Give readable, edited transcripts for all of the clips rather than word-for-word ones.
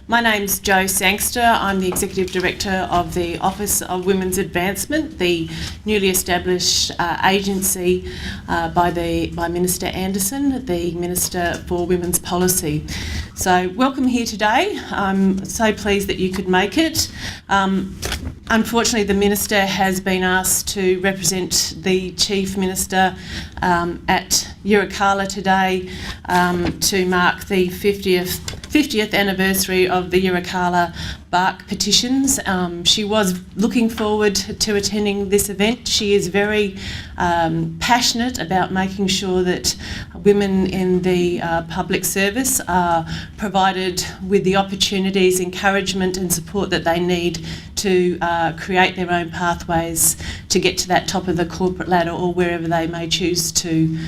My name's Jo Sangster. I'm the Executive Director of the Office of Women's Advancement, the newly established agency by Minister Anderson, the Minister for Women's Policy. So welcome here today. I'm so pleased that you could make it. Unfortunately, the Minister has been asked to represent the Chief Minister at Yirrkala today to mark the 50th anniversary of the Yirrkala bark petitions. She was looking forward to attending this event. She is very passionate about making sure that women in the public service are provided with the opportunities, encouragement and support that they need to create their own pathways to get to that top of the corporate ladder or wherever they may choose to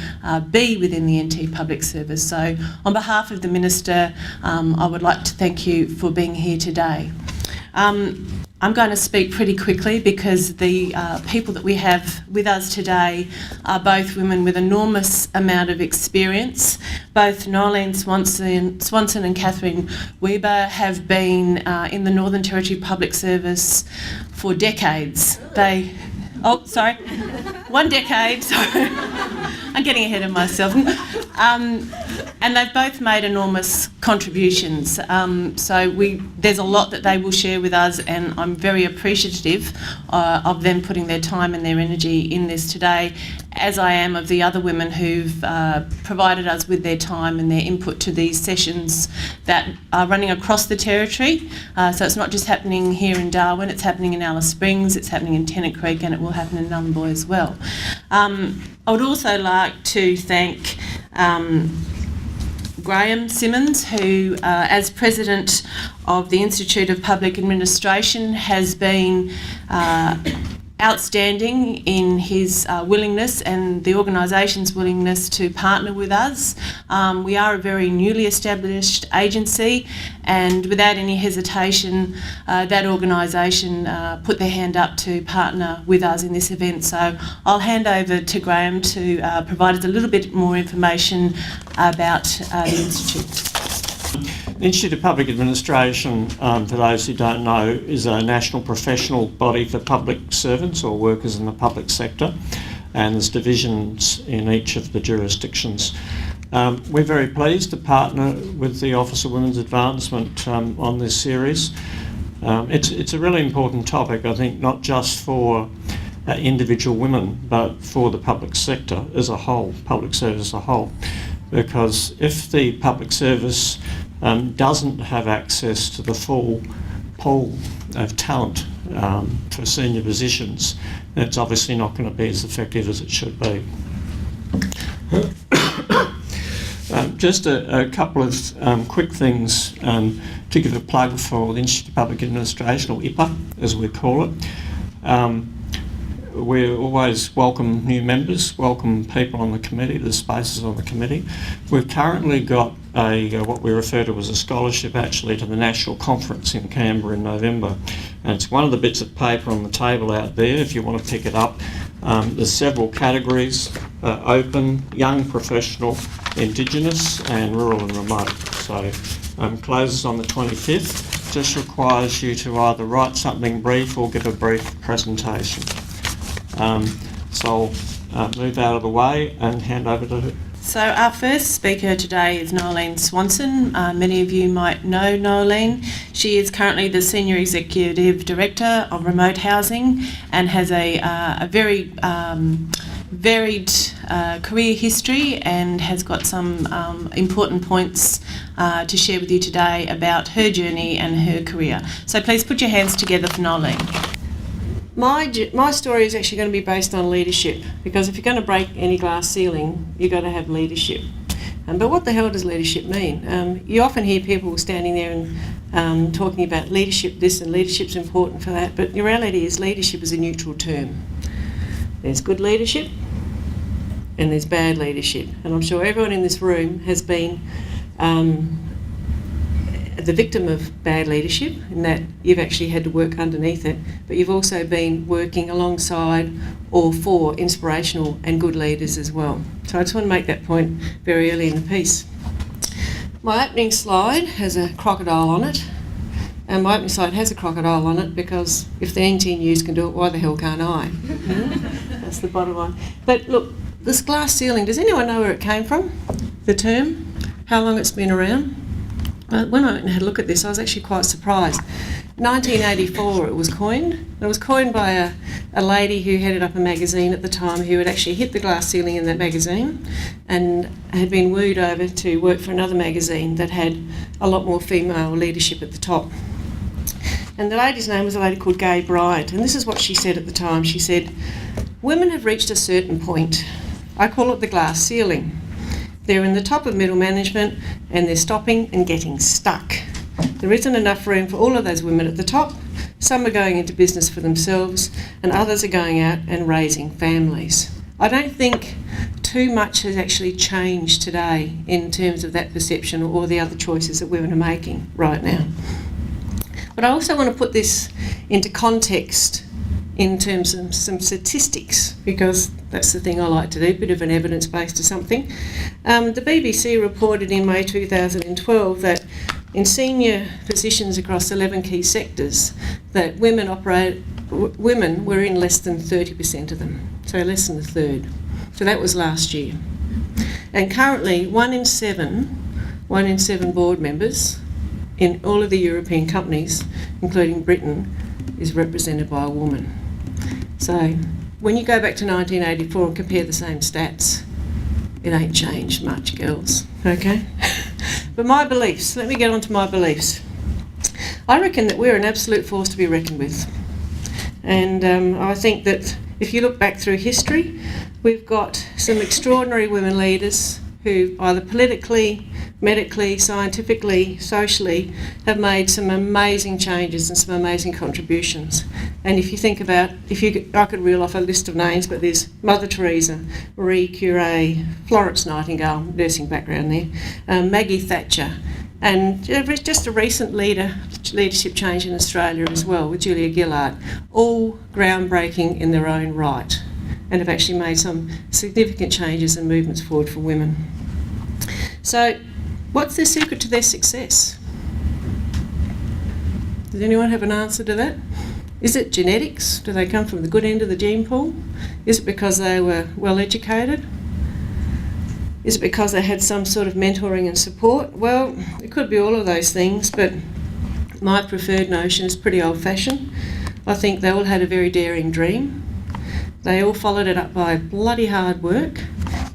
be within the NT public service. So on behalf of the Minister, I would like to thank you for being here today. I'm going to speak pretty quickly because the people that we have with us today are both women with enormous amount of experience. Both Noelene Swanson and Catherine Weber have been in the Northern Territory Public Service for decades. One decade, sorry. I'm getting ahead of myself. And they've both made enormous contributions. There's a lot that they will share with us, and I'm very appreciative of them putting their time and their energy in this today, as I am of the other women who've provided us with their time and their input to these sessions that are running across the Territory. So it's not just happening here in Darwin, it's happening in Alice Springs, it's happening in Tennant Creek, and it will happen in Nhulunbuy as well. I would also like to thank Graham Simmons, who, as President of the Institute of Public Administration, has been outstanding in his willingness and the organisation's willingness to partner with us. We are a very newly established agency, and without any hesitation, that organisation put their hand up to partner with us in this event. So I'll hand over to Graham to provide us a little bit more information about the Institute. The Institute of Public Administration, for those who don't know, is a national professional body for public servants or workers in the public sector, and there's divisions in each of the jurisdictions. We're very pleased to partner with the Office of Women's Advancement on this series. It's a really important topic, I think, not just for individual women, but for the public sector as a whole, public service as a whole. Because if the public service doesn't have access to the full pool of talent for senior positions, then it's obviously not going to be as effective as it should be. Just a couple of quick things to give a plug for the Institute of Public Administration, or IPAA as we call it. We always welcome new members, welcome people on the committee, the spaces on the committee. We've currently got what we refer to as a scholarship actually to the National Conference in Canberra in November. And it's one of the bits of paper on the table out there if you want to pick it up. There's several categories: open, young professional, Indigenous and rural and remote. So closes on the 25th. Just requires you to either write something brief or give a brief presentation. So I'll move out of the way and hand over to her. So our first speaker today is Noelene Swanson. Many of you might know Noelene. She is currently the Senior Executive Director of Remote Housing and has a very varied career history, and has got some important points to share with you today about her journey and her career. So please put your hands together for Noelene. My story is actually going to be based on leadership, because if you're going to break any glass ceiling, you've got to have leadership. But what the hell does leadership mean? You often hear people standing there and talking about leadership this and leadership's important for that, but the reality is leadership is a neutral term. There's good leadership and there's bad leadership, and I'm sure everyone in this room has been the victim of bad leadership, in that you've actually had to work underneath it, but you've also been working alongside or for inspirational and good leaders as well. So I just want to make that point very early in the piece. My opening slide has a crocodile on it, And my opening slide has a crocodile on it because if the NT News can do it, why the hell can't I? That's the bottom line. But look, this glass ceiling, does anyone know where it came from? The term? How long it's been around? When I had a look at this, I was actually quite surprised. 1984 it was coined. It was coined by a lady who headed up a magazine at the time who had actually hit the glass ceiling in that magazine and had been wooed over to work for another magazine that had a lot more female leadership at the top. And the lady's name was a lady called Gay Bryant, and this is what she said at the time. She said, "Women have reached a certain point. I call it the glass ceiling. They're in the top of middle management and they're stopping and getting stuck. There isn't enough room for all of those women at the top. Some are going into business for themselves and others are going out and raising families." I don't think too much has actually changed today in terms of that perception or the other choices that women are making right now. But I also want to put this into context in terms of some statistics, because that's the thing I like to do, a bit of an evidence base to something. The BBC reported in May 2012 that in senior positions across 11 key sectors, that women were in less than 30% of them, so less than a third. So that was last year. And currently, one in seven board members in all of the European companies, including Britain, is represented by a woman. So when you go back to 1984 and compare the same stats, it ain't changed much, girls, okay? But my beliefs, let me get on to my beliefs. I reckon that we're an absolute force to be reckoned with. And I think that if you look back through history, we've got some extraordinary women leaders who either politically, medically, scientifically, socially have made some amazing changes and some amazing contributions. And if you think about, I could reel off a list of names, but there's Mother Teresa, Marie Curie, Florence Nightingale, nursing background there, Maggie Thatcher, and just a recent leadership change in Australia as well with Julia Gillard, all groundbreaking in their own right and have actually made some significant changes and movements forward for women. So, what's the secret to their success? Does anyone have an answer to that? Is it genetics? Do they come from the good end of the gene pool? Is it because they were well educated? Is it because they had some sort of mentoring and support? Well, it could be all of those things, but my preferred notion is pretty old-fashioned. I think they all had a very daring dream. They all followed it up by bloody hard work,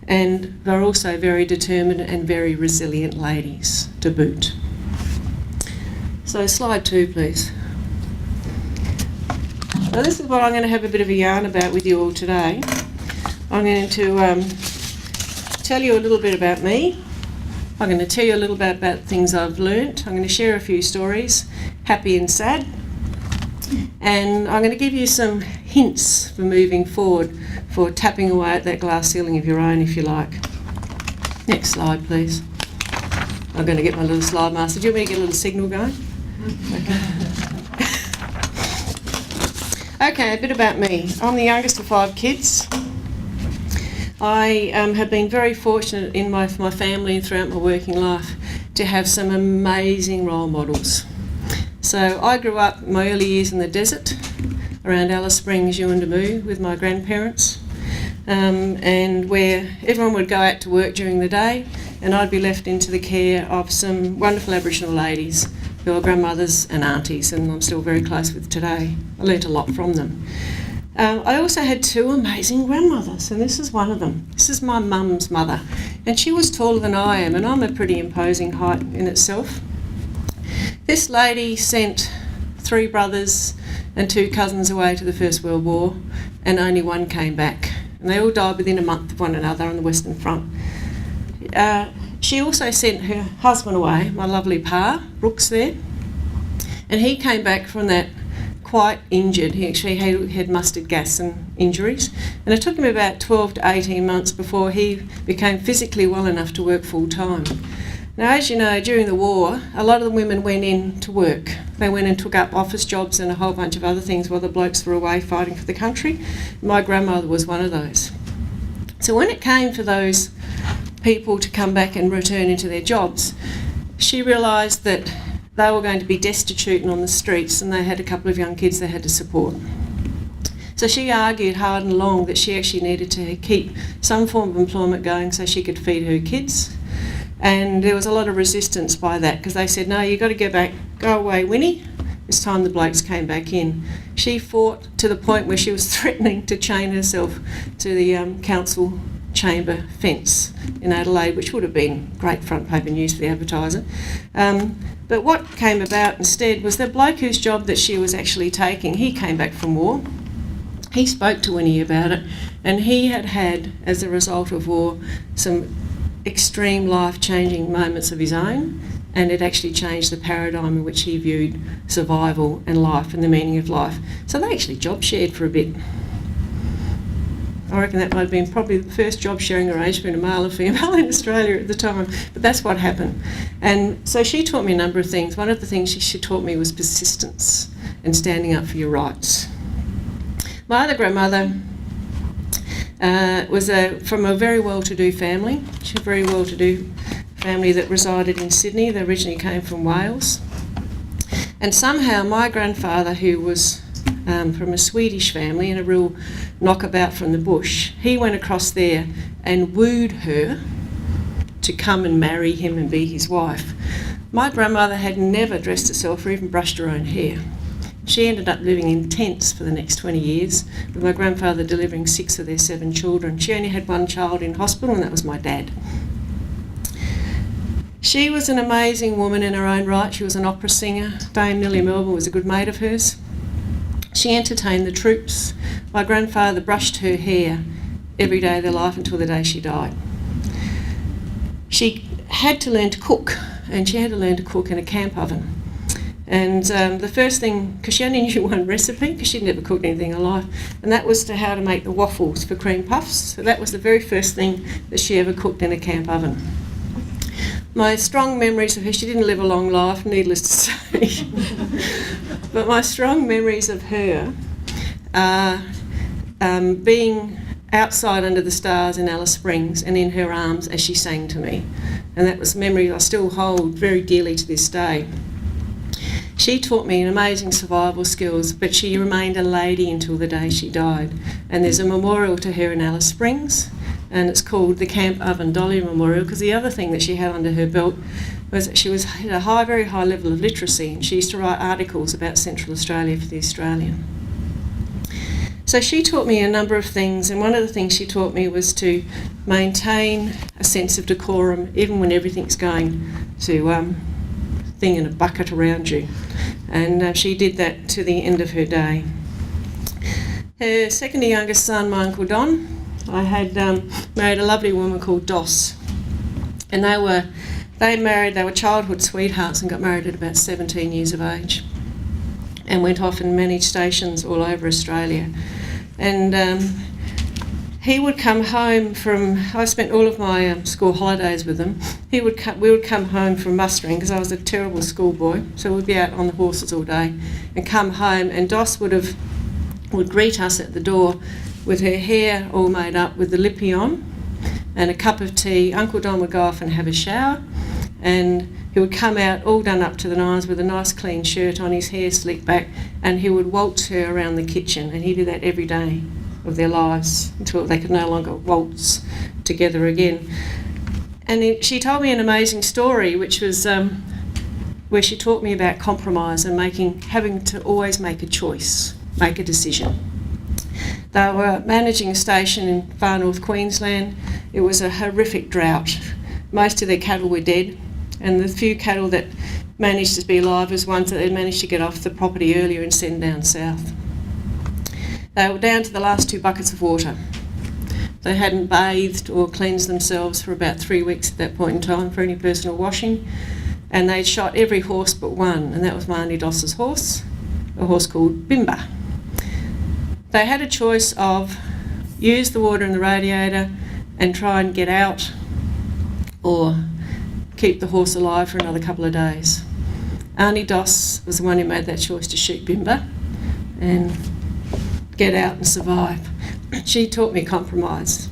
and they're also very determined and very resilient ladies to boot. So slide 2, please. Now this is what I'm going to have a bit of a yarn about with you all today. I'm going to tell you a little bit about me. I'm going to tell you a little bit about things I've learnt. I'm going to share a few stories, happy and sad. And I'm going to give you some hints for moving forward, for tapping away at that glass ceiling of your own, if you like. Next slide, please. I'm going to get my little slide master. Do you want me to get a little signal going? Okay. Okay, a bit about me. I'm the youngest of 5 kids. I have been very fortunate in my family and throughout my working life to have some amazing role models. So I grew up in my early years in the desert around Alice Springs, Yuendamu, with my grandparents, and where everyone would go out to work during the day and I'd be left into the care of some wonderful Aboriginal ladies who are grandmothers and aunties, and I'm still very close with today. I learnt a lot from them. I also had 2 amazing grandmothers, and this is one of them. This is my mum's mother, and she was taller than I am, and I'm a pretty imposing height in itself. This lady sent 3 brothers and 2 cousins away to the First World War, and only one came back. And they all died within a month of one another on the Western Front. She also sent her husband away, my lovely pa, Brooks there, and he came back from that quite injured. He actually had mustard gas and injuries, and it took him about 12 to 18 months before he became physically well enough to work full time. Now, as you know, during the war, a lot of the women went in to work. They went and took up office jobs and a whole bunch of other things while the blokes were away fighting for the country. My grandmother was one of those. So when it came for those people to come back and return into their jobs, she realised that they were going to be destitute and on the streets, and they had a couple of young kids they had to support. So she argued hard and long that she actually needed to keep some form of employment going so she could feed her kids. And there was a lot of resistance by that, because they said, no, you've got to go back, go away, Winnie. This time the blokes came back in. She fought to the point where she was threatening to chain herself to the council chamber fence in Adelaide, which would have been great front paper news for the Advertiser. But what came about instead was the bloke whose job that she was actually taking, he came back from war. He spoke to Winnie about it, and he had had, as a result of war, some extreme life-changing moments of his own, and it actually changed the paradigm in which he viewed survival and life and the meaning of life. So they actually job shared for a bit. I reckon that might have been probably the first job sharing arrangement, a male and female in Australia at the time, but that's what happened. And so she taught me a number of things. One of the things she taught me was persistence and standing up for your rights. My other grandmother was from a very well-to-do family. She was a very well-to-do family that resided in Sydney. They originally came from Wales. And somehow my grandfather, who was from a Swedish family and a real knockabout from the bush, he went across there and wooed her to come and marry him and be his wife. My grandmother had never dressed herself or even brushed her own hair. She ended up living in tents for the next 20 years, with my grandfather delivering 6 of their 7 children. She only had one child in hospital, and that was my dad. She was an amazing woman in her own right. She was an opera singer. Dame Nellie Melba was a good mate of hers. She entertained the troops. My grandfather brushed her hair every day of their life until the day she died. She had to learn to cook, and she had to learn to cook in a camp oven. And the first thing, because she only knew one recipe, because she'd never cooked anything in her life, and that was to how to make the waffles for cream puffs. So that was the very first thing that she ever cooked in a camp oven. My strong memories of her, she didn't live a long life, needless to say, but my strong memories of her are being outside under the stars in Alice Springs and in her arms as she sang to me. And that was memories I still hold very dearly to this day. She taught me amazing survival skills, but she remained a lady until the day she died. And there's a memorial to her in Alice Springs, and it's called the Camp Oven Dolly Memorial, because the other thing that she had under her belt was that she had a very high level of literacy, and she used to write articles about Central Australia for The Australian. So she taught me a number of things, and one of the things she taught me was to maintain a sense of decorum even when everything's going to thing in a bucket around you. And she did that to the end of her day. Her second youngest son, my Uncle Don, I had married a lovely woman called Doss. And they were childhood sweethearts and got married at about 17 years of age and went off and managed stations all over Australia. And he would come home from, I spent all of my school holidays with him. We would come home from mustering, because I was a terrible schoolboy, so we'd be out on the horses all day and come home, and Doss would greet us at the door with her hair all made up with the lippy on and a cup of tea. Uncle Don would go off and have a shower, and he would come out all done up to the nines with a nice clean shirt on, his hair slicked back, and he would waltz her around the kitchen, and he did that every day of their lives until they could no longer waltz together again. And she told me an amazing story, which was where she taught me about compromise and having to always make a choice, make a decision. They were managing a station in far north Queensland. It was a horrific drought. Most of their cattle were dead, and the few cattle that managed to be alive was ones that had managed to get off the property earlier and send down south. They were down to the last 2 buckets of water. They hadn't bathed or cleansed themselves for about 3 weeks at that point in time for any personal washing, and they'd shot every horse but one, and that was Marnie Doss's horse, a horse called Bimba. They had a choice of use the water in the radiator and try and get out, or keep the horse alive for another couple of days. Arnie Doss was the one who made that choice to shoot Bimba and get out and survive. She taught me compromise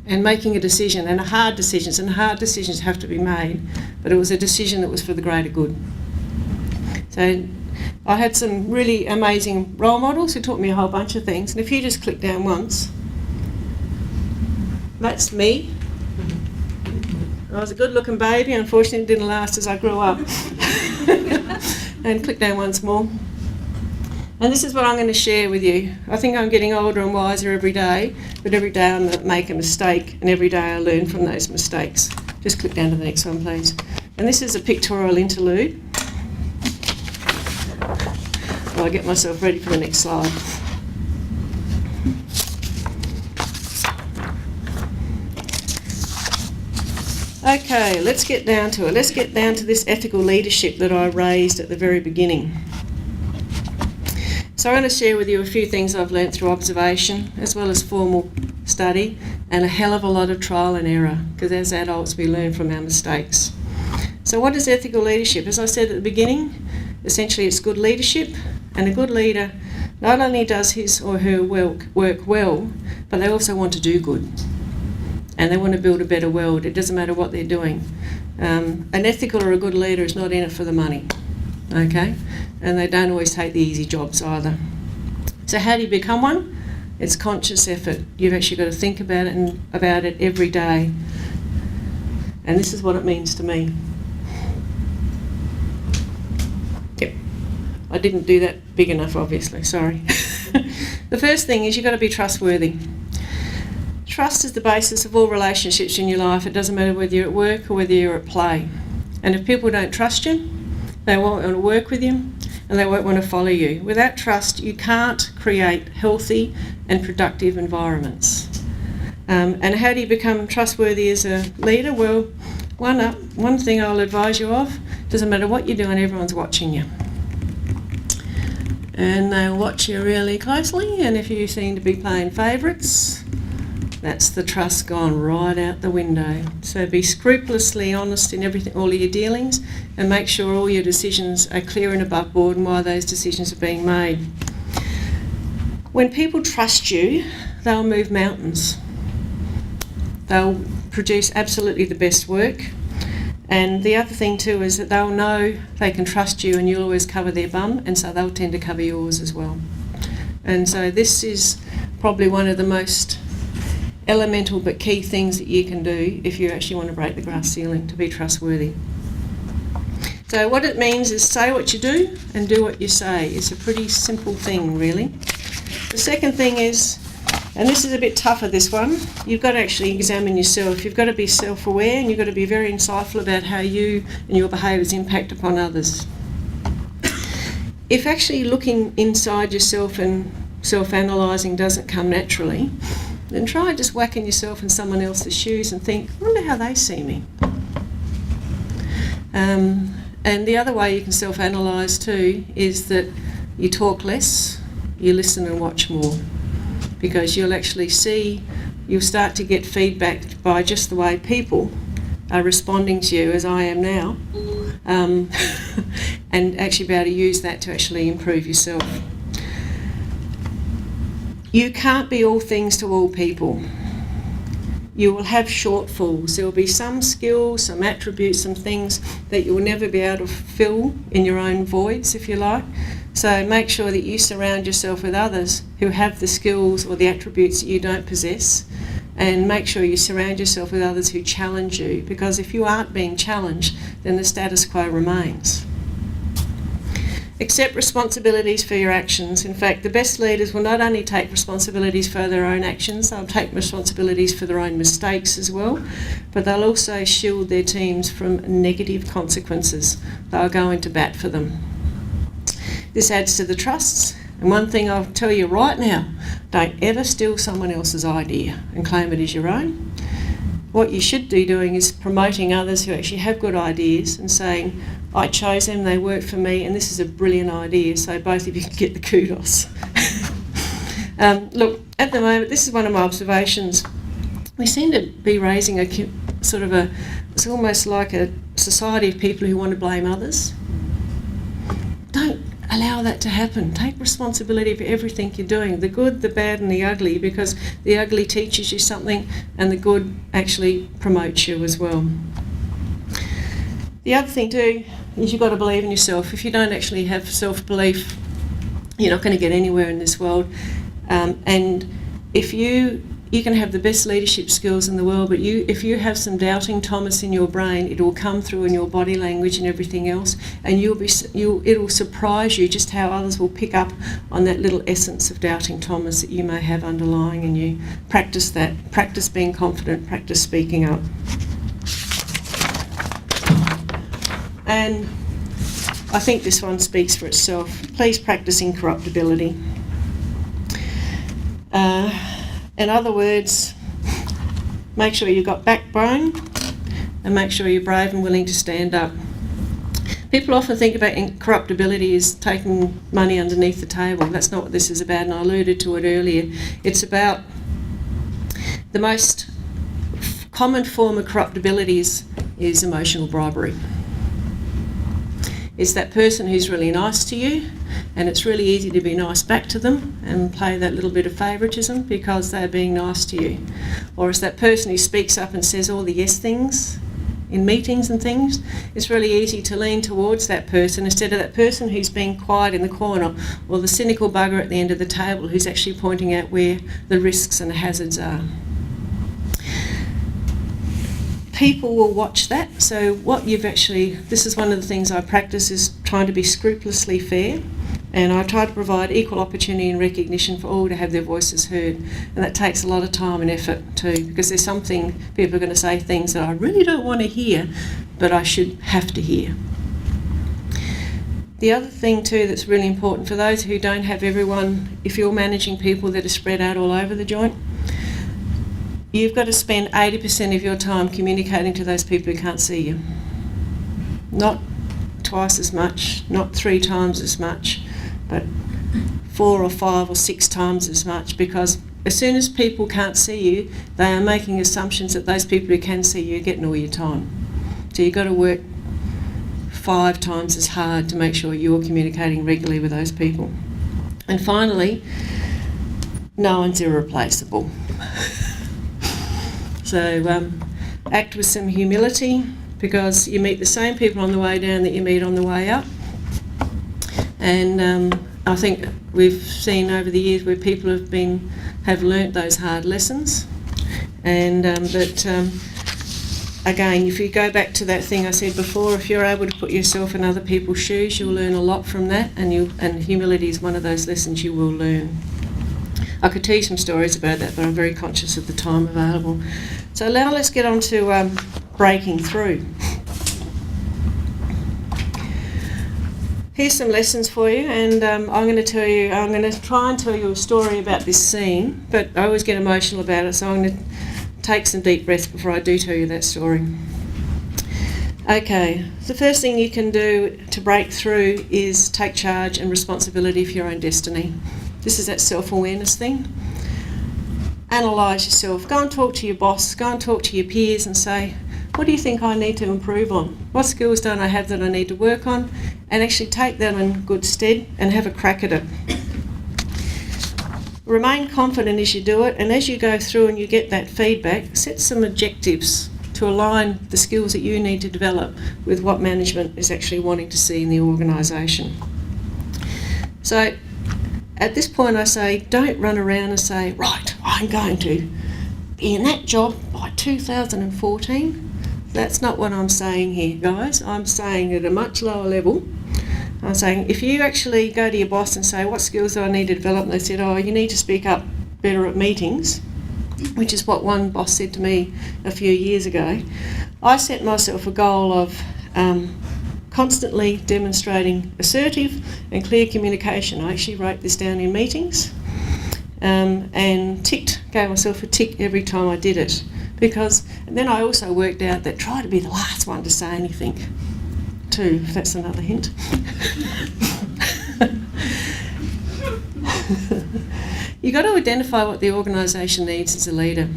and making a decision, and hard decisions have to be made, but it was a decision that was for the greater good. So I had some really amazing role models who taught me a whole bunch of things. And if you just click down once, that's me. I was a good-looking baby. Unfortunately, it didn't last as I grew up. And click down once more. And this is what I'm going to share with you. I think I'm getting older and wiser every day, but every day I make a mistake, and every day I learn from those mistakes. Just click down to the next one, please. And this is a pictorial interlude. I'll get myself ready for the next slide. Okay, let's get down to it. Let's get down to this ethical leadership that I raised at the very beginning. So I'm going to share with you a few things I've learnt through observation, as well as formal study, and a hell of a lot of trial and error, because as adults we learn from our mistakes. So what is ethical leadership? As I said at the beginning, essentially it's good leadership, and a good leader not only does his or her work well, but they also want to do good. And they want to build a better world. It doesn't matter what they're doing. An ethical or a good leader is not in it for the money, okay? And they don't always take the easy jobs either. So how do you become one? It's conscious effort. You've actually got to think about it and about it every day. And this is what it means to me. Yep. I didn't do that big enough, obviously, sorry. The first thing is you've got to be trustworthy. Trust is the basis of all relationships in your life. It doesn't matter whether you're at work or whether you're at play. And if people don't trust you, they won't want to work with you, and they won't want to follow you. Without trust, you can't create healthy and productive environments. And how do you become trustworthy as a leader? Well, one thing I'll advise you of, doesn't matter what you're doing, everyone's watching you. And they'll watch you really closely, and if you seem to be playing favourites, that's the trust gone right out the window. So be scrupulously honest in everything, all of your dealings, and make sure all your decisions are clear and above board and why those decisions are being made. When people trust you, they'll move mountains. They'll produce absolutely the best work. And the other thing too is that they'll know they can trust you and you'll always cover their bum, and so they'll tend to cover yours as well. And so this is probably one of the most elemental but key things that you can do if you actually want to break the glass ceiling, to be trustworthy. So what it means is say what you do and do what you say. It's a pretty simple thing, really. The second thing is, and this is a bit tougher, this one, you've got to actually examine yourself. You've got to be self-aware, and you've got to be very insightful about how you and your behaviours impact upon others. If actually looking inside yourself and self-analysing doesn't come naturally, then try just whacking yourself in someone else's shoes and think, I wonder how they see me. And the other way you can self-analyse too is that you talk less, you listen and watch more, because you'll actually see, you'll start to get feedback by just the way people are responding to you, as I am now, and actually be able to use that to actually improve yourself. You can't be all things to all people. You will have shortfalls. There will be some skills, some attributes, some things that you will never be able to fill in your own voids, if you like. So make sure that you surround yourself with others who have the skills or the attributes that you don't possess, and make sure you surround yourself with others who challenge you, because if you aren't being challenged, then the status quo remains. Accept responsibilities for your actions. In fact, the best leaders will not only take responsibilities for their own actions, they'll take responsibilities for their own mistakes as well, but they'll also shield their teams from negative consequences. They'll go into bat for them. This adds to the trusts. And one thing I'll tell you right now, don't ever steal someone else's idea and claim it as your own. What you should be doing is promoting others who actually have good ideas and saying, I chose them, they work for me, and this is a brilliant idea, so both of you can get the kudos. Look, at the moment, this is one of my observations. We seem to be raising it's almost like a society of people who want to blame others. Don't allow that to happen. Take responsibility for everything you're doing, the good, the bad and the ugly, because the ugly teaches you something and the good actually promotes you as well. The other thing too is you've got to believe in yourself. If you don't actually have self-belief, you're not going to get anywhere in this world. And if you can have the best leadership skills in the world, but if you have some doubting Thomas in your brain, it will come through in your body language and everything else, and it'll surprise you just how others will pick up on that little essence of doubting Thomas that you may have underlying in you. Practice that. Practice being confident. Practice speaking up. And I think this one speaks for itself. Please practice incorruptibility. In other words, make sure you've got backbone and make sure you're brave and willing to stand up. People often think about incorruptibility as taking money underneath the table. That's not what this is about, and I alluded to it earlier. It's about the most common form of corruptibility is emotional bribery. It's that person who's really nice to you, and it's really easy to be nice back to them and play that little bit of favouritism because they're being nice to you. Or it's that person who speaks up and says all the yes things in meetings and things. It's really easy to lean towards that person instead of that person who's being quiet in the corner, or the cynical bugger at the end of the table who's actually pointing out where the risks and the hazards are. People will watch that. So this is one of the things I practice, is trying to be scrupulously fair, and I try to provide equal opportunity and recognition for all to have their voices heard, and that takes a lot of time and effort too, because there's something, people are going to say things that I really don't want to hear, but I should have to hear. The other thing too that's really important for those who don't have everyone, if you're managing people that are spread out all over the joint, you've got to spend 80% of your time communicating to those people who can't see you. Not twice as much, not 3 times as much, but 4 or 5 or 6 times as much, because as soon as people can't see you, they are making assumptions that those people who can see you are getting all your time. So you've got to work 5 times as hard to make sure you're communicating regularly with those people. And finally, no one's irreplaceable. So act with some humility, because you meet the same people on the way down that you meet on the way up. And I think we've seen over the years where people have learnt those hard lessons, and again, if you go back to that thing I said before, if you're able to put yourself in other people's shoes, you'll learn a lot from that, and humility is one of those lessons you will learn. I could tell you some stories about that, but I'm very conscious of the time available. So now let's get on to breaking through. Here's some lessons for you, and I'm going to try and tell you a story about this scene, but I always get emotional about it, so I'm going to take some deep breaths before I do tell you that story. Okay, the first thing you can do to break through is take charge and responsibility for your own destiny. This is that self-awareness thing. Analyse yourself. Go and talk to your boss, go and talk to your peers and say, what do you think I need to improve on? What skills don't I have that I need to work on? And actually take that in good stead and have a crack at it. Remain confident as you do it, and as you go through and you get that feedback, set some objectives to align the skills that you need to develop with what management is actually wanting to see in the organisation. So at this point I say, don't run around and say, right, I'm going to be in that job by 2014. That's not what I'm saying here, guys. I'm saying at a much lower level. I'm saying if you actually go to your boss and say, what skills do I need to develop? And they said, oh, you need to speak up better at meetings, which is what one boss said to me a few years ago. I set myself a goal of constantly demonstrating assertive and clear communication. I actually wrote this down in meetings and gave myself a tick every time I did it. And then I also worked out that try to be the last one to say anything too, if that's another hint. You've got to identify what the organisation needs as a leader.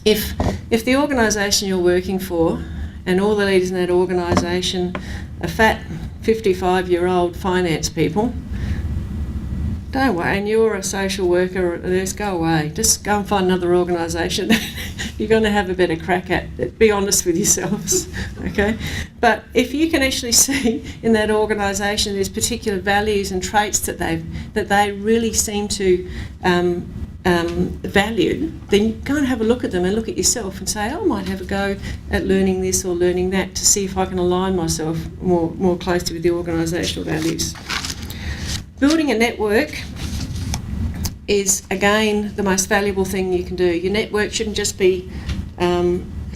If the organisation you're working for and all the leaders in that organisation are fat 55-year-old finance people, don't worry, and you're a social worker, just go away. Just go and find another organisation. you're going to have a better crack at it. Be honest with yourselves, okay? But if you can actually see in that organisation there's particular values and traits that they really seem to value, then you go and have a look at them and look at yourself and say, I might have a go at learning this or learning that to see if I can align myself more closely with the organisational values. Building a network is, again, the most valuable thing you can do. Your network shouldn't just be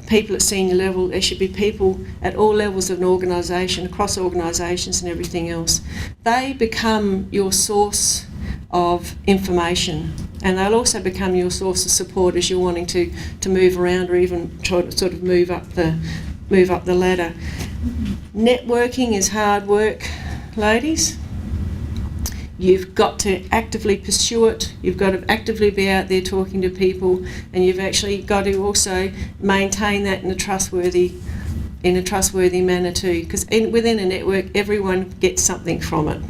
people at senior level. There should be people at all levels of an organisation, across organisations and everything else. They become your source of information, and they'll also become your source of support as you're wanting to move around or even try to sort of move up the ladder. Networking is hard work, ladies. You've got to actively pursue it. You've got to actively be out there talking to people, and you've actually got to also maintain that in a trustworthy manner too, because within a network everyone gets something from it.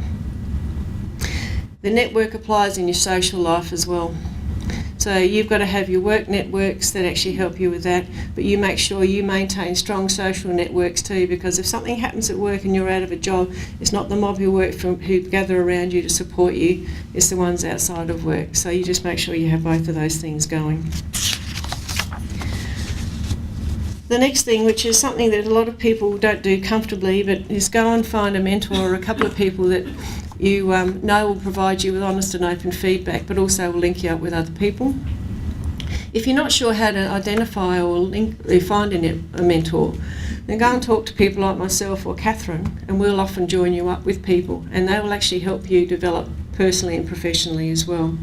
The network applies in your social life as well. So you've got to have your work networks that actually help you with that, but you make sure you maintain strong social networks too, because if something happens at work and you're out of a job, it's not the mob who gather around you to support you, it's the ones outside of work. So you just make sure you have both of those things going. The next thing, which is something that a lot of people don't do comfortably, but is go and find a mentor or a couple of people that you know will provide you with honest and open feedback, but also will link you up with other people. If you're not sure how to identify or find a mentor, then go and talk to people like myself or Catherine, and we'll often join you up with people, and they will actually help you develop personally and professionally as well.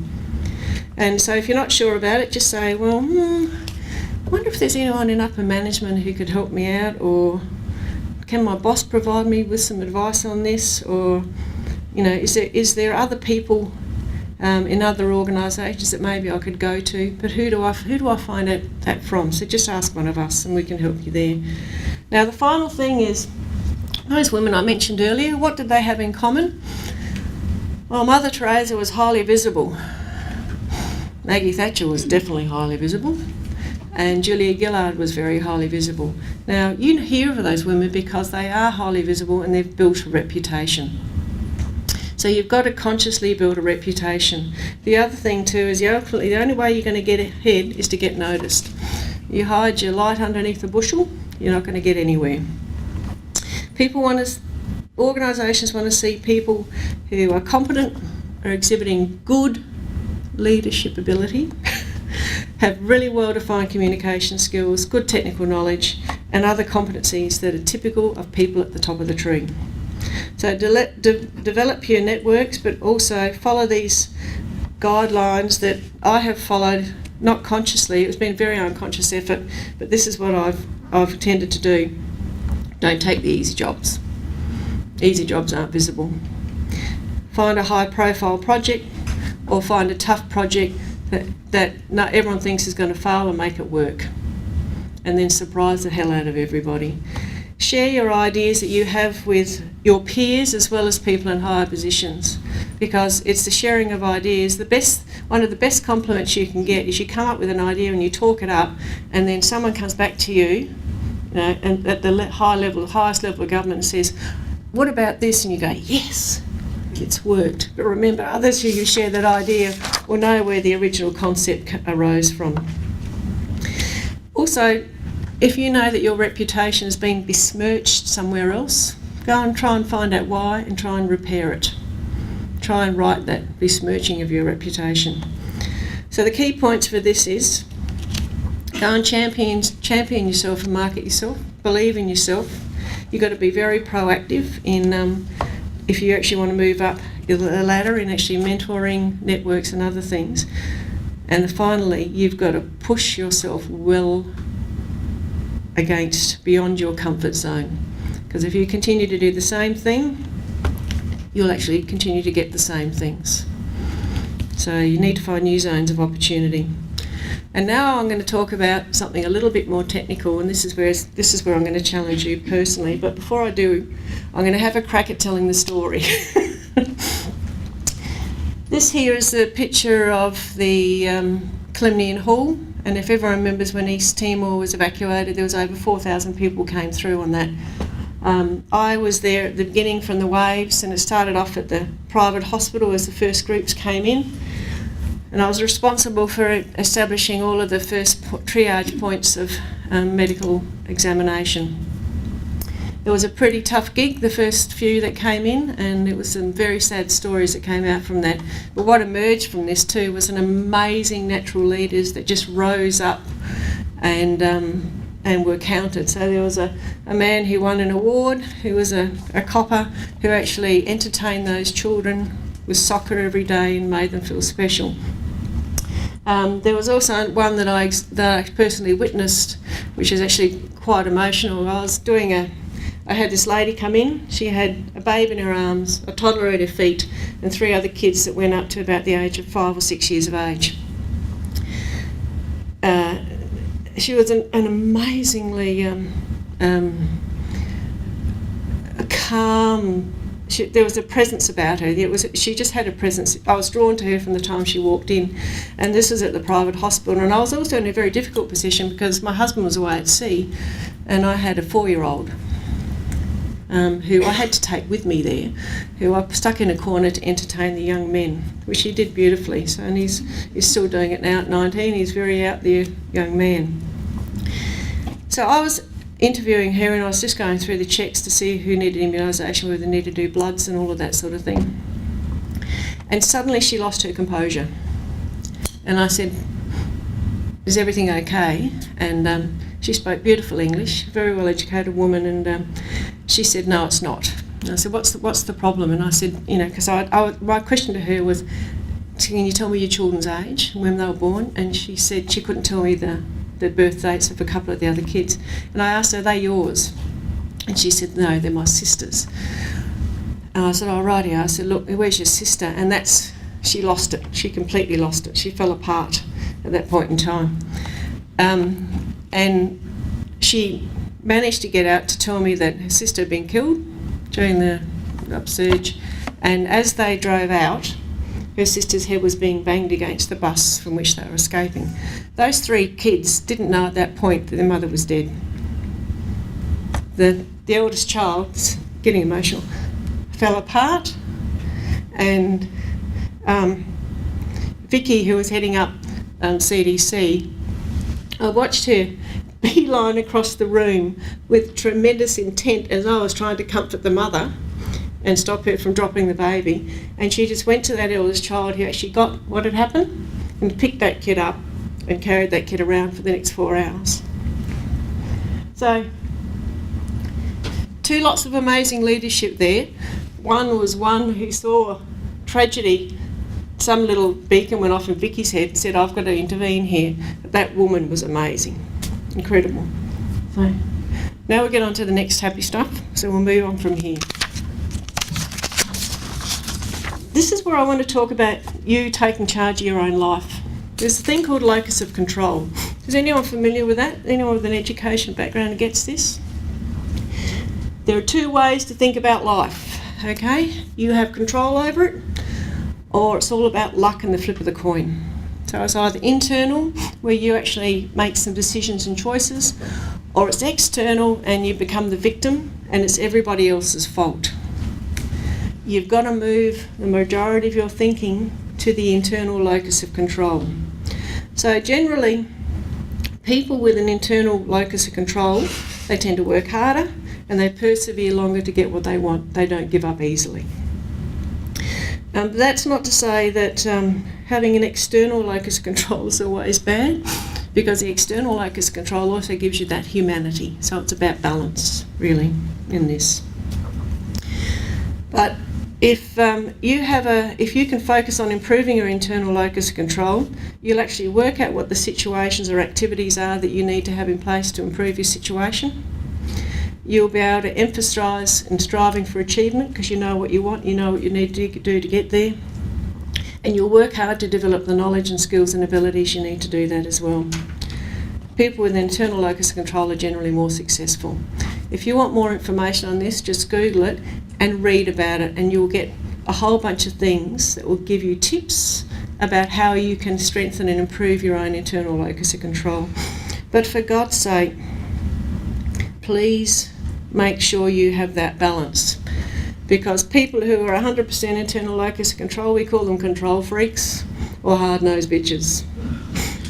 And so if you're not sure about it, just say, well, I wonder if there's anyone in upper management who could help me out, or can my boss provide me with some advice on this, or is there other people in other organisations that maybe I could go to, but who do I find out that from? So just ask one of us and we can help you there. Now the final thing is, those women I mentioned earlier, what did they have in common? Well, Mother Teresa was highly visible. Maggie Thatcher was definitely highly visible. And Julia Gillard was very highly visible. Now you hear of those women because they are highly visible and they've built a reputation. So you've got to consciously build a reputation. The other thing too is ultimately the only way you're going to get ahead is to get noticed. You hide your light underneath a bushel, you're not going to get anywhere. Organisations want to see people who are competent, are exhibiting good leadership ability, have really well-defined communication skills, good technical knowledge, and other competencies that are typical of people at the top of the tree. So develop your networks, but also follow these guidelines that I have followed, not consciously. It's been a very unconscious effort, but this is what I've tended to do. Don't take the easy jobs. Easy jobs aren't visible. Find a high-profile project, or find a tough project that not everyone thinks is going to fail, and make it work. And then surprise the hell out of everybody. Share your ideas that you have with your peers as well as people in higher positions, because it's the sharing of ideas. One of the best compliments you can get is you come up with an idea and you talk it up, and then someone comes back to you, and at the highest level of government, and says, "What about this?" And you go, "Yes, it's worked." But remember, others who you share that idea will know where the original concept arose from. Also, if you know that your reputation has been besmirched somewhere else, go and try and find out why and try and repair it. Try and right that besmirching of your reputation. So the key points for this is, go and champion yourself and market yourself. Believe in yourself. You've got to be very proactive in if you actually want to move up the ladder in actually mentoring, networks and other things. And finally, you've got to push yourself well beyond your comfort zone. Because if you continue to do the same thing, you'll actually continue to get the same things. So you need to find new zones of opportunity. And now I'm going to talk about something a little bit more technical, and this is where I'm going to challenge you personally. But before I do, I'm going to have a crack at telling the story. This here is a picture of the Clemnian Hall, and if everyone remembers when East Timor was evacuated, there was over 4,000 people came through on that. I was there at the beginning from the waves, and it started off at the private hospital as the first groups came in, and I was responsible for establishing all of the first triage points of medical examination. It was a pretty tough gig, the first few that came in, and it was some very sad stories that came out from that. But what emerged from this too was an amazing natural leaders that just rose up and were counted. So there was a man who won an award, who was a copper, who actually entertained those children with soccer every day and made them feel special. There was also one that I personally witnessed, which is actually quite emotional. I had this lady come in. She had a babe in her arms, a toddler at her feet, and 3 other kids that went up to about the age of 5 or 6 years of age. She was an amazingly calm. There was a presence about her. She just had a presence. I was drawn to her from the time she walked in, and this was at the private hospital. And I was also in a very difficult position because my husband was away at sea, and I had a 4-year-old. Who I had to take with me there, who I stuck in a corner to entertain the young men, which he did beautifully. So, and he's still doing it now at 19. He's a very out there young man. So I was interviewing her, and I was just going through the checks to see who needed immunisation, whether they needed to do bloods and all of that sort of thing. And suddenly she lost her composure. And I said, "Is everything okay?" And she spoke beautiful English, very well educated woman, and she said, "No, it's not." And I said, "What's the problem?" And I said, because my question to her was, "Can you tell me your children's age, when they were born?" And she said she couldn't tell me the birth dates of a couple of the other kids. And I asked her, "Are they yours?" And she said, "No, they're my sister's." And I said, "Oh, righty." I said, "Look, where's your sister?" And she lost it. She completely lost it. She fell apart at that point in time. And she managed to get out to tell me that her sister had been killed during the upsurge, and as they drove out, her sister's head was being banged against the bus from which they were escaping. Those 3 kids didn't know at that point that their mother was dead. The eldest child, getting emotional, fell apart, and Vicky, who was heading up CDC, I watched her beeline across the room with tremendous intent as I was trying to comfort the mother and stop her from dropping the baby. And she just went to that eldest child who actually got what had happened and picked that kid up and carried that kid around for the next 4 hours. So, 2 lots of amazing leadership there. One was one who saw tragedy. Some little beacon went off in Vicky's head and said, "I've got to intervene here." But that woman was amazing. Incredible. So now we'll get on to the next happy stuff. So we'll move on from here. This is where I want to talk about you taking charge of your own life. There's a thing called locus of control. Is anyone familiar with that? Anyone with an education background gets this? There are 2 ways to think about life, okay? You have control over it, or it's all about luck and the flip of the coin. So it's either internal, where you actually make some decisions and choices, or it's external and you become the victim and it's everybody else's fault. You've got to move the majority of your thinking to the internal locus of control. So generally, people with an internal locus of control, they tend to work harder and they persevere longer to get what they want. They don't give up easily. But that's not to say that having an external locus of control is always bad, because the external locus of control also gives you that humanity. So it's about balance, really, in this. But if you can focus on improving your internal locus of control, you'll actually work out what the situations or activities are that you need to have in place to improve your situation. You'll be able to emphasise in striving for achievement because you know what you want, you know what you need to do to get there. And you'll work hard to develop the knowledge and skills and abilities you need to do that as well. People with an internal locus of control are generally more successful. If you want more information on this, just Google it and read about it, and you'll get a whole bunch of things that will give you tips about how you can strengthen and improve your own internal locus of control. But for God's sake, please make sure you have that balance. Because people who are 100% internal locus of control, we call them control freaks or hard-nosed bitches.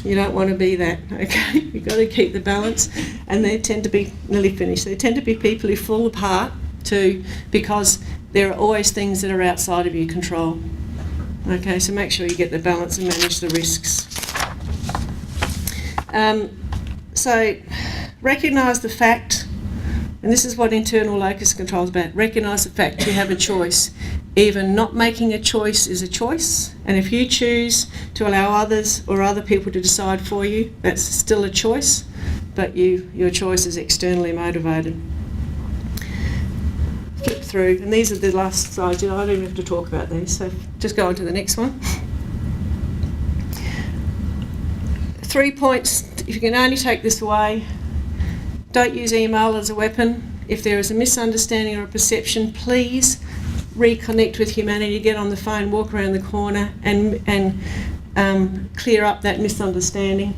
You don't want to be that, okay? You've got to keep the balance, and they tend to be nearly finished. They tend to be people who fall apart too, because there are always things that are outside of your control. Okay, so make sure you get the balance and manage the risks. So recognise the fact, and this is what internal locus control is about, recognise the fact you have a choice. Even not making a choice is a choice, and if you choose to allow others or other people to decide for you, that's still a choice, but your choice is externally motivated. Flip through, and these are the last slides. I don't even have to talk about these, so just go on to the next one. 3 points, if you can only take this away: don't use email as a weapon. If there is a misunderstanding or a perception, please reconnect with humanity, get on the phone, walk around the corner and clear up that misunderstanding.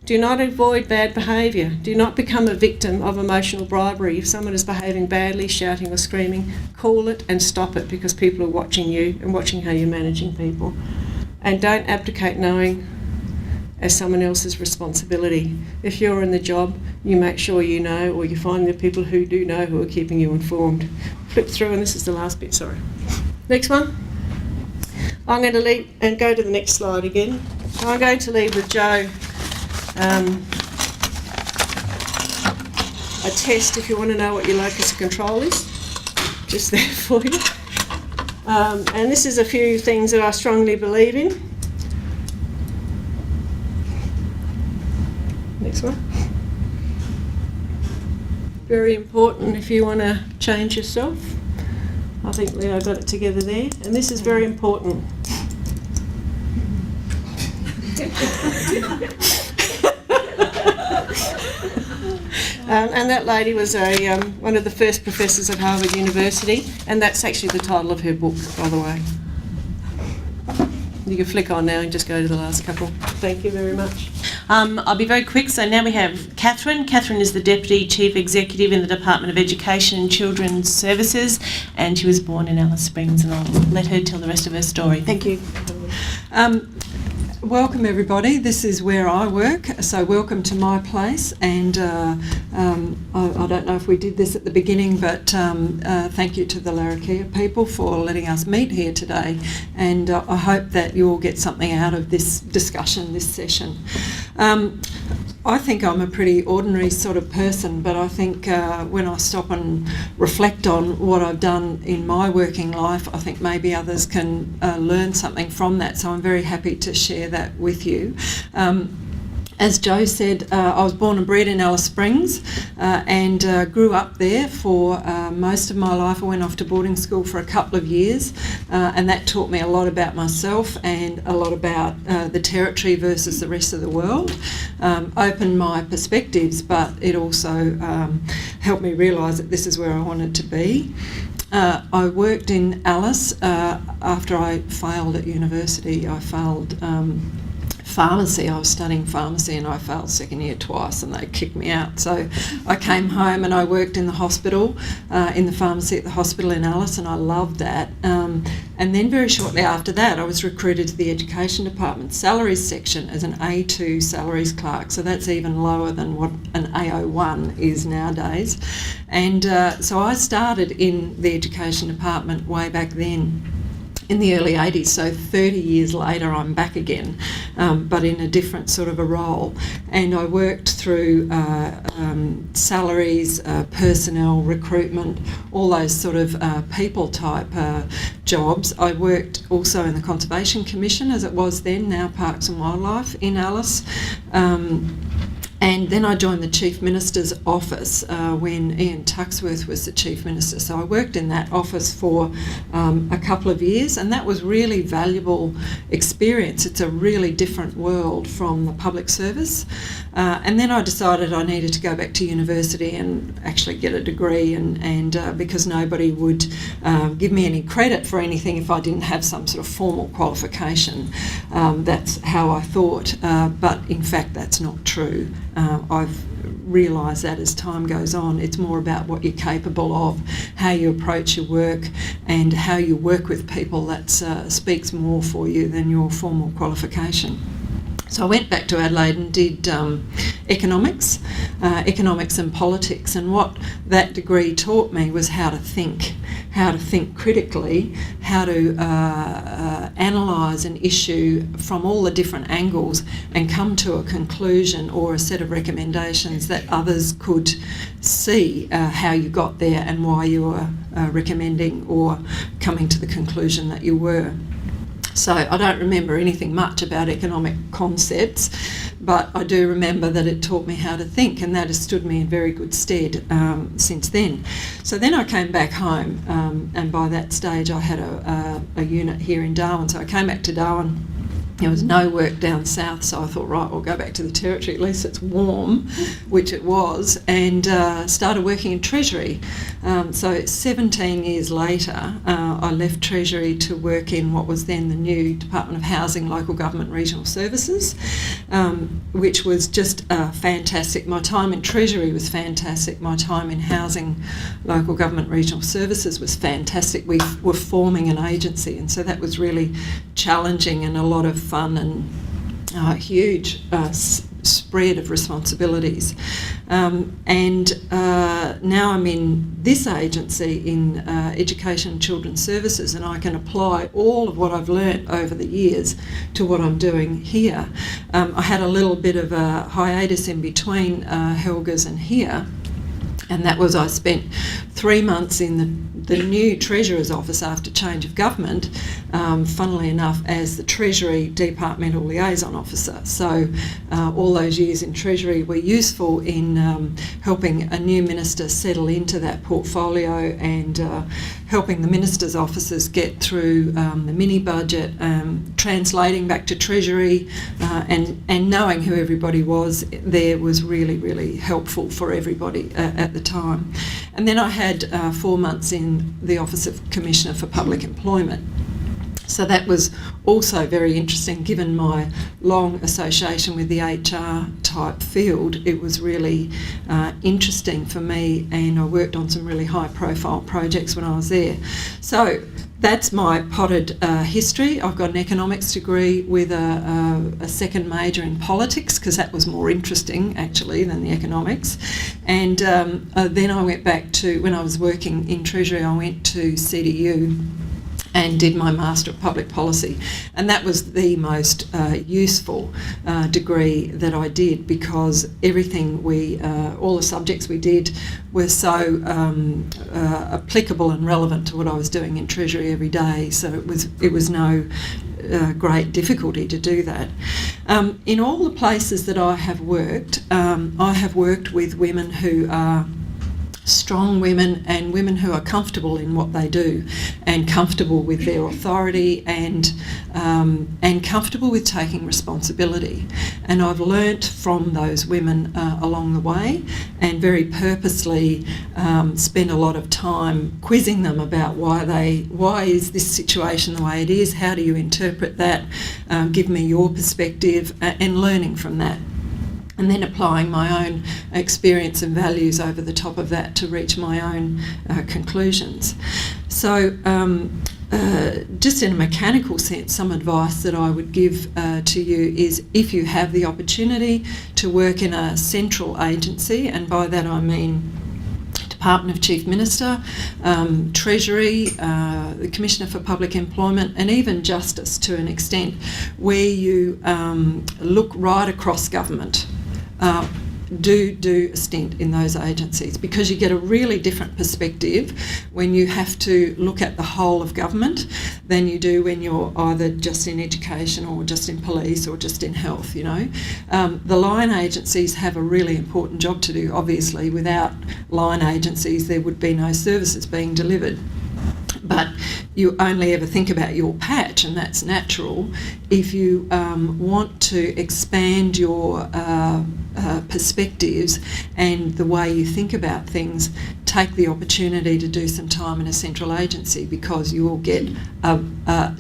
Do not avoid bad behaviour. Do not become a victim of emotional bribery. If someone is behaving badly, shouting or screaming, call it and stop it, because people are watching you and watching how you're managing people. And don't abdicate knowing as someone else's responsibility. If you're in the job, you make sure you know, or you find the people who do know who are keeping you informed. Flip through, and this is the last bit, sorry. Next one. I'm going to leave and go to the next slide again. I'm going to leave with Jo a test if you want to know what your locus of control is. Just there for you. And this is a few things that I strongly believe in. Next one. Very important if you want to change yourself. I think Leo got it together there. And this is very important. And that lady was one of the first professors at Harvard University, and that's actually the title of her book, by the way. You can flick on now and just go to the last couple. Thank you very much. I'll be very quick. So now we have Catherine. Catherine is the Deputy Chief Executive in the Department of Education and Children's Services, and she was born in Alice Springs, and I'll let her tell the rest of her story. Thank you. Welcome everybody, this is where I work, so welcome to my place, and I don't know if we did this at the beginning, but thank you to the Larrakia people for letting us meet here today, and I hope that you all get something out of this discussion, this session. I think I'm a pretty ordinary sort of person, but I think when I stop and reflect on what I've done in my working life, I think maybe others can learn something from that. So I'm very happy to share that with you. As Jo said, I was born and bred in Alice Springs and grew up there for most of my life. I went off to boarding school for a couple of years and that taught me a lot about myself and a lot about the territory versus the rest of the world. Opened my perspectives, but it also helped me realise that this is where I wanted to be. I worked in Alice after I failed at university. I failed pharmacy. I was studying pharmacy and I failed second year twice and they kicked me out. So I came home and I worked in the hospital, in the pharmacy at the hospital in Alice, and I loved that. And then very shortly after that I was recruited to the education department salaries section as an A2 salaries clerk. So that's even lower than what an AO1 is nowadays. And so I started in the education department way back then, in the early 80s, so 30 years later I'm back again, but in a different sort of a role. And I worked through salaries, personnel, recruitment, all those sort of people type jobs. I worked also in the Conservation Commission, as it was then, now Parks and Wildlife in Alice. And then I joined the Chief Minister's office when Ian Tuxworth was the Chief Minister. So I worked in that office for a couple of years, and that was really valuable experience. It's a really different world from the public service. And then I decided I needed to go back to university and actually get a degree, and because nobody would give me any credit for anything if I didn't have some sort of formal qualification. That's how I thought, but in fact that's not true. I've realised that as time goes on, it's more about what you're capable of, how you approach your work, and how you work with people that speaks more for you than your formal qualification. So I went back to Adelaide and did economics and politics, and what that degree taught me was how to think critically, how to analyse an issue from all the different angles and come to a conclusion or a set of recommendations that others could see how you got there and why you were recommending or coming to the conclusion that you were. So I don't remember anything much about economic concepts, but I do remember that it taught me how to think, and that has stood me in very good stead since then. So then I came back home, and by that stage I had a unit here in Darwin. So I came back to Darwin. There was no work down south, so I thought, right, we'll go back to the Territory, at least it's warm, which it was, and started working in Treasury. So 17 years later, I left Treasury to work in what was then the new Department of Housing, Local Government Regional Services, which was just fantastic. My time in Treasury was fantastic. My time in Housing, Local Government Regional Services was fantastic. We were forming an agency, and so that was really challenging and a lot of fun and huge spread of responsibilities. And now I'm in this agency in Education and Children's Services, and I can apply all of what I've learnt over the years to what I'm doing here. I had a little bit of a hiatus in between Helga's and here, and that was I spent 3 months in the new Treasurer's office after change of government, funnily enough, as the Treasury Departmental Liaison Officer. So all those years in Treasury were useful in helping a new minister settle into that portfolio and helping the minister's officers get through the mini-budget, translating back to Treasury, and knowing who everybody was there was really, really helpful for everybody at the time. And then I had 4 months in the Office of Commissioner for Public Employment. So that was also very interesting, given my long association with the HR type field. It was really interesting for me, and I worked on some really high profile projects when I was there. So that's my potted history. I've got an economics degree with a second major in politics, because that was more interesting actually than the economics. And then I went back to, when I was working in Treasury, I went to CDU and did my Master of Public Policy. And that was the most useful degree that I did, because everything all the subjects we did were so applicable and relevant to what I was doing in Treasury every day. So it was no great difficulty to do that. In all the places that I have worked with women who are strong women and women who are comfortable in what they do and comfortable with their authority and comfortable with taking responsibility. And I've learnt from those women along the way, and very purposely spent a lot of time quizzing them about why is this situation the way it is, how do you interpret that, give me your perspective, and learning from that. And then applying my own experience and values over the top of that to reach my own conclusions. So just in a mechanical sense, some advice that I would give to you is, if you have the opportunity to work in a central agency, and by that I mean Department of Chief Minister, Treasury, the Commissioner for Public Employment, and even Justice to an extent, where you look right across government. do a stint in those agencies, because you get a really different perspective when you have to look at the whole of government than you do when you're either just in education or just in police or just in health, you know. The line agencies have a really important job to do. Obviously, without line agencies there would be no services being delivered. But you only ever think about your patch, and that's natural. If you want to expand your perspectives and the way you think about things, take the opportunity to do some time in a central agency, because you will get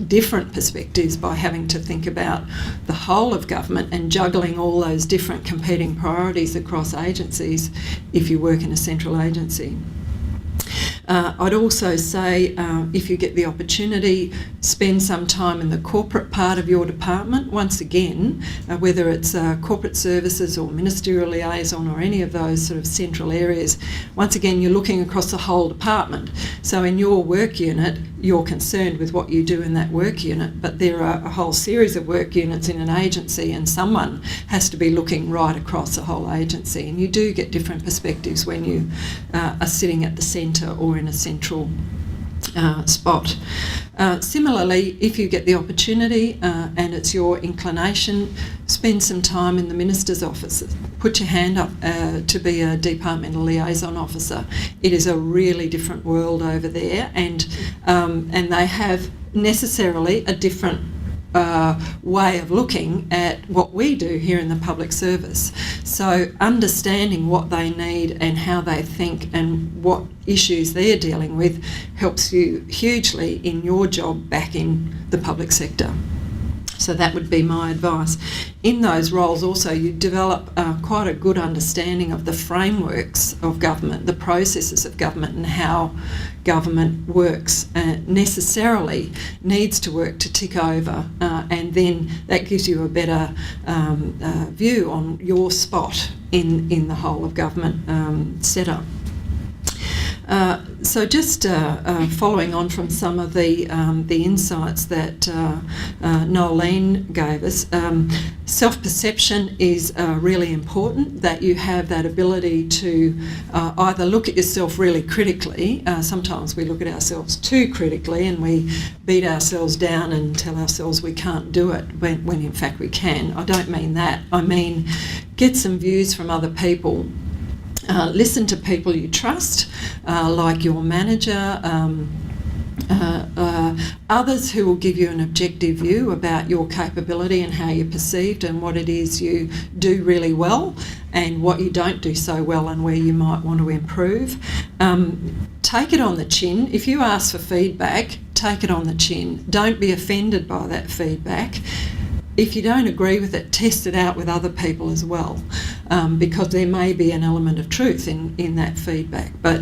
different perspectives by having to think about the whole of government and juggling all those different competing priorities across agencies if you work in a central agency. I'd also say, if you get the opportunity, spend some time in the corporate part of your department. Once again, whether it's corporate services or ministerial liaison or any of those sort of central areas, once again you're looking across the whole department. So in your work unit, you're concerned with what you do in that work unit, but there are a whole series of work units in an agency, and someone has to be looking right across the whole agency, and you do get different perspectives when you are sitting at the centre or in a central spot. Similarly, if you get the opportunity and it's your inclination, spend some time in the Minister's office. Put your hand up to be a departmental liaison officer. It is a really different world over there, and they have necessarily a different way of looking at what we do here in the public service. So understanding what they need and how they think and what issues they're dealing with helps you hugely in your job back in the public sector. So that would be my advice. In those roles also you develop quite a good understanding of the frameworks of government, the processes of government, and how government works, necessarily needs to work to tick over, and then that gives you a better view on your spot in the whole of government setup. So just following on from some of the insights that Noelene gave us, self-perception is really important, that you have that ability to either look at yourself really critically. Sometimes we look at ourselves too critically and we beat ourselves down and tell ourselves we can't do it when in fact we can. I don't mean that. I mean get some views from other people. Listen to people you trust, like your manager, others who will give you an objective view about your capability and how you're perceived and what it is you do really well and what you don't do so well and where you might want to improve. Take it on the chin. If you ask for feedback, take it on the chin. Don't be offended by that feedback. If you don't agree with it, test it out with other people as well, because there may be an element of truth in that feedback. But,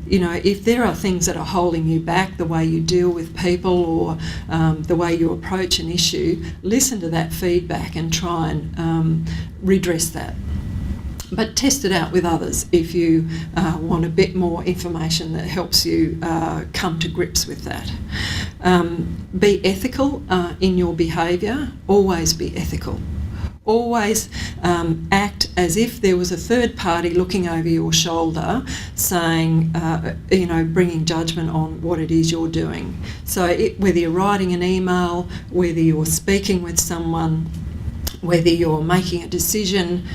you know, if there are things that are holding you back, the way you deal with people or the way you approach an issue, listen to that feedback and try and redress that. But test it out with others if you want a bit more information that helps you come to grips with that. Be ethical in your behaviour. Always be ethical. Always act as if there was a third party looking over your shoulder saying, you know, bringing judgment on what it is you're doing. So whether you're writing an email, whether you're speaking with someone, whether you're making a decision,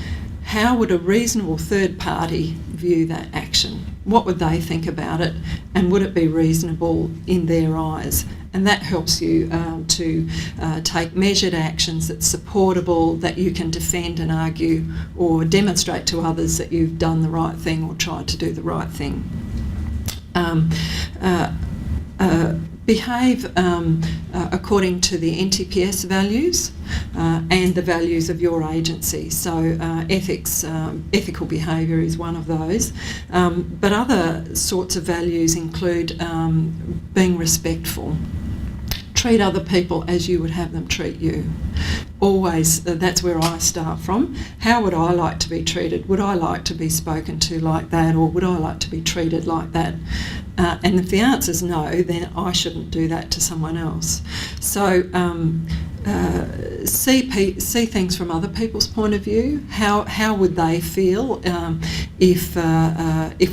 how would a reasonable third party view that action? What would they think about it? And would it be reasonable in their eyes? And that helps you to take measured actions that's supportable, that you can defend and argue or demonstrate to others that you've done the right thing or tried to do the right thing. Behave according to the NTPS values and the values of your agency. So ethical behaviour is one of those. But other sorts of values include being respectful. Treat other people as you would have them treat you. Always, that's where I start from. How would I like to be treated? Would I like to be spoken to like that, or would I like to be treated like that? And if the answer is no, then I shouldn't do that to someone else. So see things from other people's point of view. How would they feel if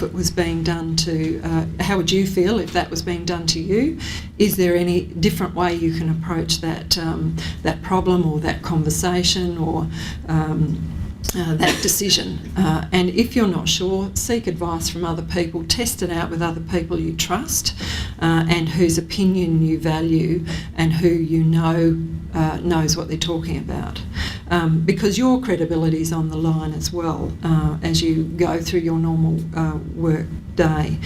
it was being done to? How would you feel if that was being done to you? Is there any different way you can approach that that problem or that conversation or that decision? And if you're not sure, seek advice from other people, test it out with other people you trust and whose opinion you value and who you know knows what they're talking about. Because your credibility is on the line as well as you go through your normal work day.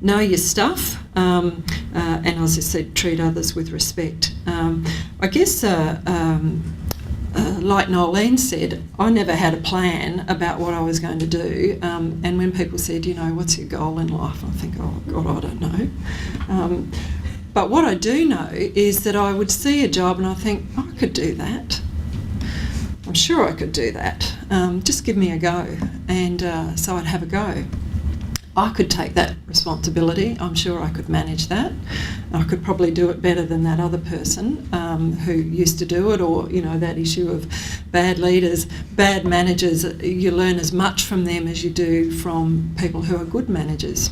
Know your stuff, and as I said, treat others with respect. I guess like Noelene said, I never had a plan about what I was going to do, and when people said, you know, what's your goal in life, I think, oh God, I don't know. But what I do know is that I would see a job and I think, oh, I could do that. I'm sure I could do that. Just give me a go. And so I'd have a go. I could take that responsibility. I'm sure I could manage that. I could probably do it better than that other person who used to do it, or, you know, that issue of bad leaders, bad managers. You learn as much from them as you do from people who are good managers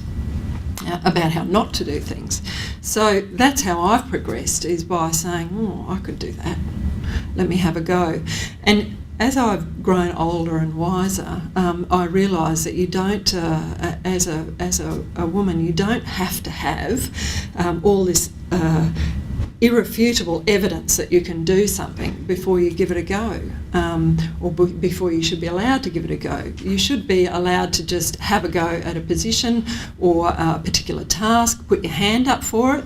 about how not to do things. So that's how I've progressed, is by saying, oh, I could do that. Let me have a go. And as I've grown older and wiser, I realise that you don't, as a woman, you don't have to have all this irrefutable evidence that you can do something before you give it a go, or before you should be allowed to give it a go. You should be allowed to just have a go at a position or a particular task, put your hand up for it.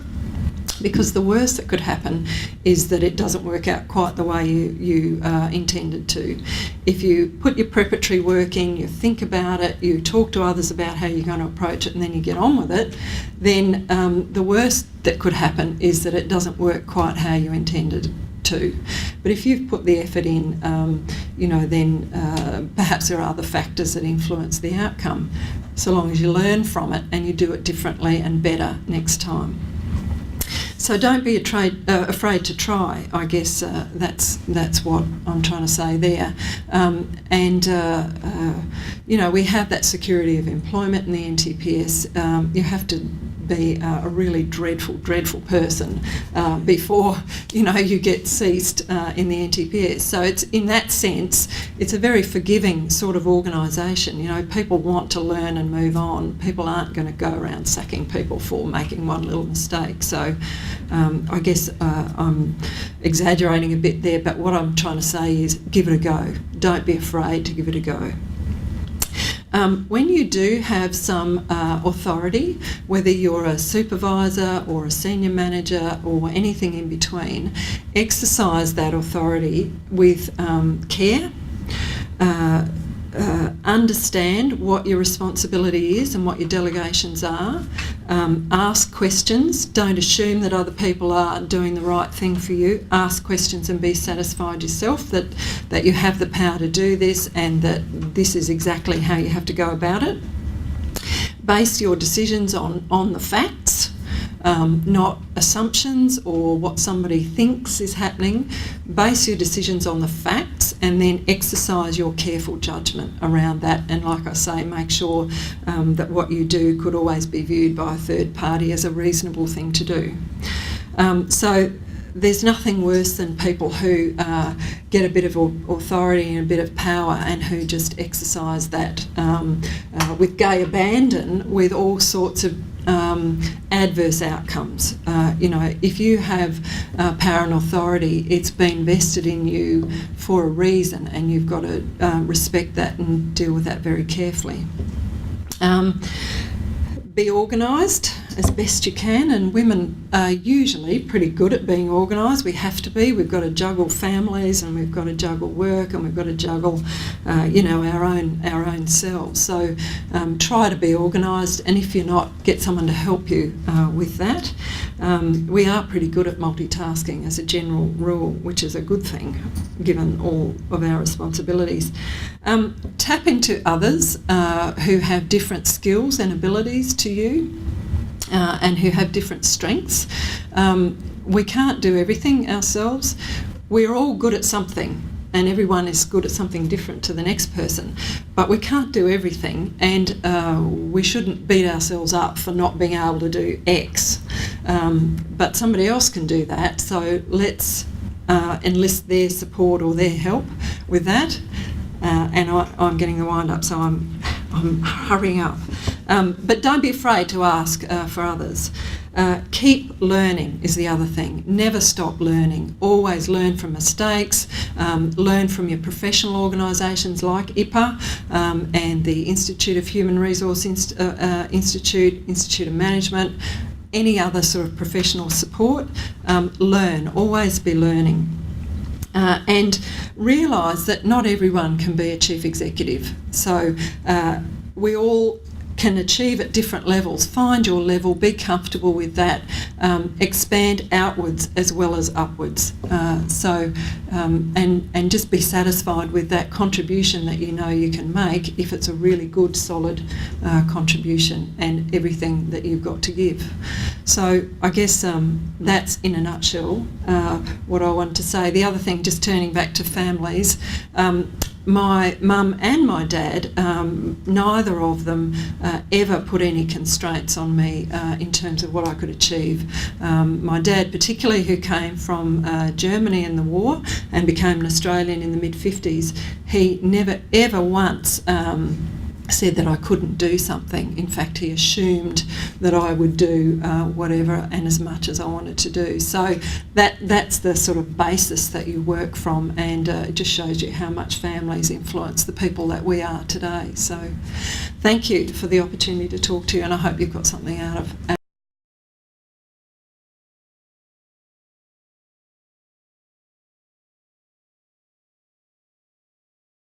Because the worst that could happen is that it doesn't work out quite the way you intended to. If you put your preparatory work in, you think about it, you talk to others about how you're going to approach it, and then you get on with it, then the worst that could happen is that it doesn't work quite how you intended to. But if you've put the effort in, you know, then perhaps there are other factors that influence the outcome, so long as you learn from it and you do it differently and better next time. So don't be afraid to try. I guess that's what I'm trying to say there. You know, we have that security of employment in the NTPS. You have to be a really dreadful person before, you know, you get ceased in the NTPS. So it's, in that sense, it's a very forgiving sort of organisation. You know, people want to learn and move on. People aren't going to go around sacking people for making one little mistake. So I guess I'm exaggerating a bit there, but what I'm trying to say is give it a go. Don't be afraid to give it a go. When you do have some authority, whether you're a supervisor or a senior manager or anything in between, exercise that authority with care. Understand what your responsibility is and what your delegations are. Ask questions. Don't assume that other people are doing the right thing for you. Ask questions and be satisfied yourself that you have the power to do this and that this is exactly how you have to go about it. Base your decisions on the facts. Not assumptions or what somebody thinks is happening. Base your decisions on the facts and then exercise your careful judgment around that. And like I say, make sure that what you do could always be viewed by a third party as a reasonable thing to do. So there's nothing worse than people who get a bit of authority and a bit of power and who just exercise that with gay abandon with all sorts of adverse outcomes. You know, if you have power and authority, it's been vested in you for a reason, and you've got to respect that and deal with that very carefully. Be organised as best you can, and women are usually pretty good at being organised. We have to be. We've got to juggle families, and we've got to juggle work, and we've got to juggle, you know, our own selves. So try to be organised, and if you're not, get someone to help you with that. We are pretty good at multitasking as a general rule, which is a good thing given all of our responsibilities. Tap into others who have different skills and abilities to you. And who have different strengths. We can't do everything ourselves. we're all good at something, and everyone is good at something different to the next person, but we can't do everything, and we shouldn't beat ourselves up for not being able to do X. But somebody else can do that, so let's enlist their support or their help with that. And I'm getting the wind up, so I'm hurrying up. But don't be afraid to ask for others. Keep learning is the other thing. Never stop learning. Always learn from mistakes. Learn from your professional organisations like IPAA and the Institute of Human Resource Institute of Management, any other sort of professional support. Learn. Always be learning. And realise that not everyone can be a chief executive. So we all can achieve at different levels. Find your level, be comfortable with that, expand outwards as well as upwards. And just be satisfied with that contribution that you know you can make if it's a really good, solid contribution and everything that you've got to give. So I guess that's in a nutshell what I want to say. The other thing, just turning back to families, my mum and my dad, neither of them ever put any constraints on me in terms of what I could achieve. My dad particularly, who came from Germany in the war and became an Australian in the mid-50s, he never ever once said that I couldn't do something. In fact, he assumed that I would do whatever and as much as I wanted to do. So that's the sort of basis that you work from, and it just shows you how much families influence the people that we are today. So thank you for the opportunity to talk to you, and I hope you've got something out of